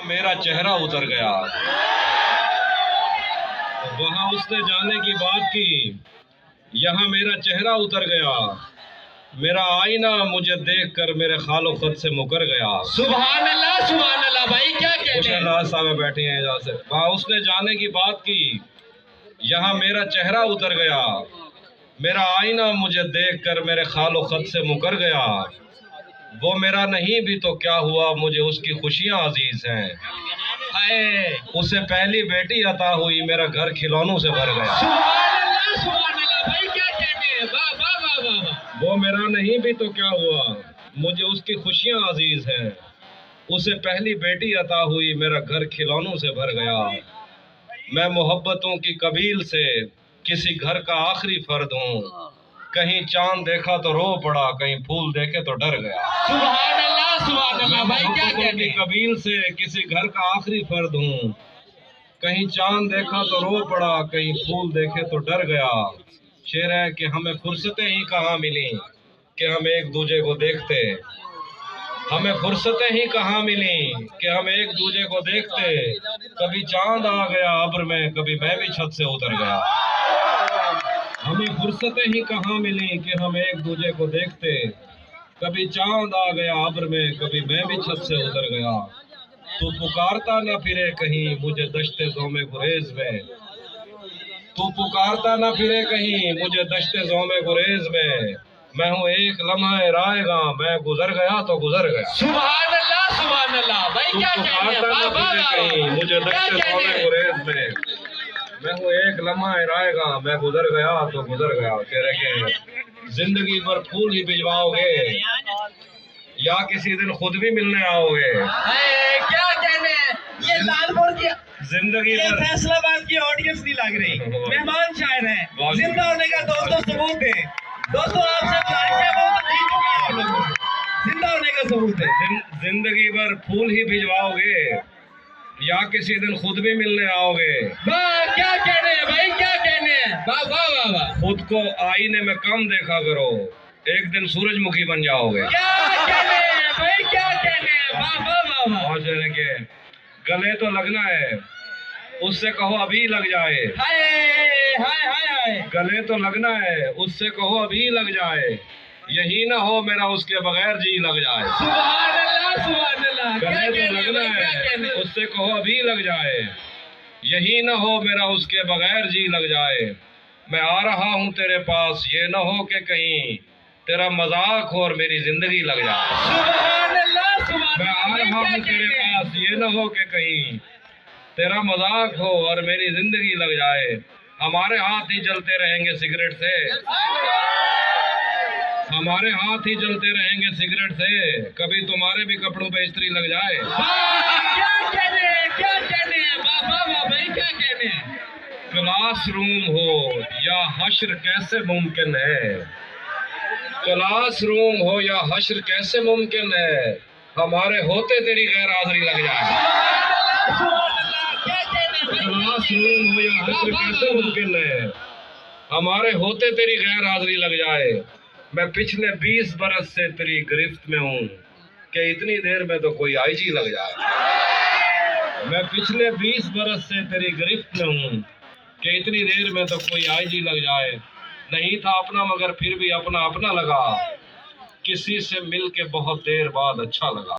میرا چہرہ اتر گیا، وہاں اس نے جانے کی بات کی، یہاں میرا چہرہ اتر گیا، میرا آئینہ مجھے دیکھ کر میرے خال و خط سے مکر گیا۔ سبحان اللہ بھائی کیا کہتے ہیں؟ خوش صاحب بیٹھی ہیں جہاں سے، وہاں اس نے جانے کی بات کی، یہاں میرا چہرہ اتر گیا، میرا آئینہ مجھے دیکھ کر میرے خال و خط سے مکر گیا۔ وہ میرا نہیں بھی تو کیا ہوا، مجھے اس کی خوشیاں عزیز ہیں۔ اسے پہلی بیٹی عطا ہوئی، میرا گھر کھلونوں سے بھر گیا۔ سبحان اللہ بھائی کیا کہتے ہیں؟ واہ واہ واہ واہ واہ۔ وہ میرا نہیں بھی تو کیا ہوا، مجھے اس کی خوشیاں عزیز ہیں۔ اسے پہلی بیٹی عطا ہوئی، میرا گھر کھلونوں سے بھر گیا۔ میں محبتوں کی قبیل سے کسی گھر کا آخری فرد ہوں، کہیں چاند دیکھا تو رو پڑا، کہیں پھول دیکھے تو ڈر گیا۔ سبحان اللہ بھائی کیا محبتوں کہتے کی ہیں؟ قبیل سے کسی گھر کا آخری فرد ہوں، کہیں چاند دیکھا تو رو پڑا، کہیں پھول دیکھے تو ڈر گیا۔ شعر ہے کہ ہمیں فرصتیں ہی کہاں ملیں کہ ہم ایک دوسرے کو دیکھتے، ہمیں فرصتیں ہی کہاں ملیں کہ ہم ایک دوسرے کو دیکھتے۔ کبھی چاند آ گیا ابر میں، کبھی میں بھی چھت سے اتر گیا۔ ہمیں فرصتیں ہی کہاں ملیں کہ ہم ایک دوسرے کو دیکھتے، کبھی چاند آ گیا ابر میں، کبھی میں بھی چھت سے اتر گیا۔ تو پکارتا نہ پھرے کہیں مجھے دشت زوم گریز میں، تو پکارتا نہ پھرے کہیں مجھے دشت زوم گریز میں ہوں ایک لمحہ رائے گاں، میں گزر گیا تو گزر گیا۔ سبحان اللہ بھائی تو کیا کہتے ہیں؟ پکارتا نہ پھرے کہیں مجھے دشت زوم گریز میں ہوں ایک لمحہ رائے گاں، میں گزر گیا تو گزر گیا۔ کہہ رہے کہ زندگی پر پھول ہی بھجواؤ گے یا کسی دن خود بھی ملنے آؤ گے؟ کیا کہتے ہیں؟ یہ لال پور کی زندگی یہ پر فیصلہ آباد کی آڈینس نہیں لگ رہی، مہمان شاعر ہیں، زندہ ہونے کا دوستوں ثبوت ہے۔ دوستوں آپ سے گزارش ہے، بہت اچھی چکی ہے آپ لوگوں کو، زندہ ہونے کا ثبوت ہے۔ زندگی پر پھول ہی بھجواؤ گے یا کسی دن خود بھی ملنے آؤ گے؟ واہ کیا کہنے ہیں بھائی کیا کہنے ہیں؟ واہ واہ واہ واہ۔ خود کو آئینے میں کم دیکھا کرو، ایک دن سورج مکھی بن جاؤ گے۔ کیا کہنے ہیں بھائی کیا کہنے ہیں؟ واہ واہ واہ واہ۔ اور جو ہے کہ گلے تو لگنا ہے، اس سے کہو ابھی لگ جائے۔ ہائے ہائے ہائے ہائے۔ گلے تو لگنا ہے، اس سے کہو ابھی لگ جائے، یہی نہ ہو میرا اس کے بغیر جی لگ جائے۔ سبحان اللہ کیا گلے تو کہنے ہیں لگنا بھائی کیا ہے، کہنے ہیں؟ اس سے کہو ابھی لگ جائے، یہی نہ ہو میرا اس کے بغیر جی لگ جائے۔ میں آ رہا ہوں تیرے پاس، یہ نہ ہو کہ کہیں تیرا مذاق ہو اور میری زندگی لگ جائے۔ سبحان اللہ میں آ رہا ہوں تیرے پاس، یہ نہ ہو کہ کہیں تیرا مذاق ہو اور میری زندگی لگ جائے۔ ہمارے ہاتھ ہی جلتے رہیں گے سگریٹ سے، ہمارے ہاتھ ہی جلتے رہیں گے سگریٹ سے، کبھی تمہارے بھی کپڑوں پہ استری لگ جائے۔ کیا کہنے ہیں کیا کہنے ہیں؟ واہ واہ واہ بھائی کیا کہنے ہیں؟ کلاس روم ہو یا حشر کیسے ممکن ہے، کلاس روم ہو یا حشر کیسے ممکن ہے، ہمارے ہوتے تیری غیر حاضری لگ جائے۔ کلاس روم ہو یا حشر کیسے ممکن ہے، ہمارے ہوتے تیری غیر حاضری لگ جائے۔ میں پچھلے 20 برس سے تیری گرفت میں ہوں کہ اتنی دیر میں تو کوئی آئی جی لگ جائے۔ میں پچھلے 20 برس سے تیری گرفت میں ہوں کہ اتنی دیر میں تو کوئی آئی جی لگ جائے۔ نہیں تھا اپنا مگر پھر بھی اپنا اپنا لگا، کسی سے مل کے بہت دیر بعد اچھا لگا۔